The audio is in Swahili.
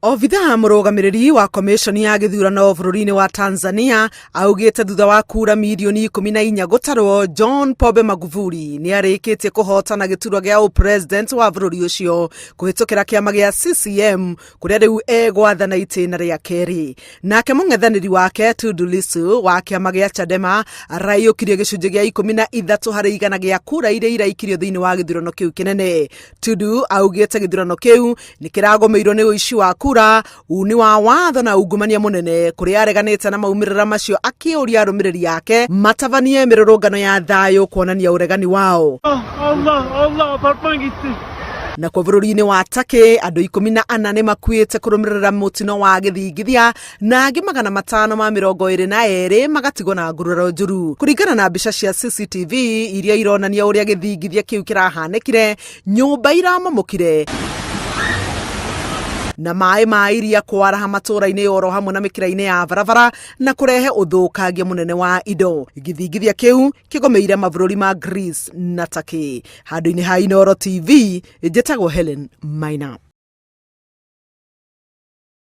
Obitha murugamiriri wa commission ya githurano bururi-ini wa Tanzania augite thutha wa kura milioni 14 gutarwo John Pombe Magufuli ni arikitie kuhotana giturwa gia president wa bururi ucio kuhitukira kiama gia CCM kuria riu egwathana itina ria keri. Nake mung'ethaniri wake Tundu Lissu wa kiama gia Chadema araiukirie gicunji gia 13 hari igana gia kura iria iraikirio thiini wa githurano kiu kinene. Tundu augite githurano kiu ni kiragomeirwo ni uici wa uni wa watho na ungumania munene kuria areganite na maumirira macio akiuria arumiriri yake matavanie mirurungano ya thayo kuonania uregani wao. Allah na kwa bururi-ini wa Turkey andu 14 ni makuite kurumirira mutino wa githingithia na angi 522 magatigwo na ngururo njuru. Kuringana na mbica cia CCTV iria ironania uria githingithia kiu kirahanekire, nyumba iramomokire na mai mairia kwaraha matura-ini oro hamwe na mikira-ini ya barabara na kurehe uthukangia munene wa indo. Githingithia kiu kigomeire mabururi ma Greece na Turkey. Handu-ini ha Inooro TV, njitagwo Helen Maina.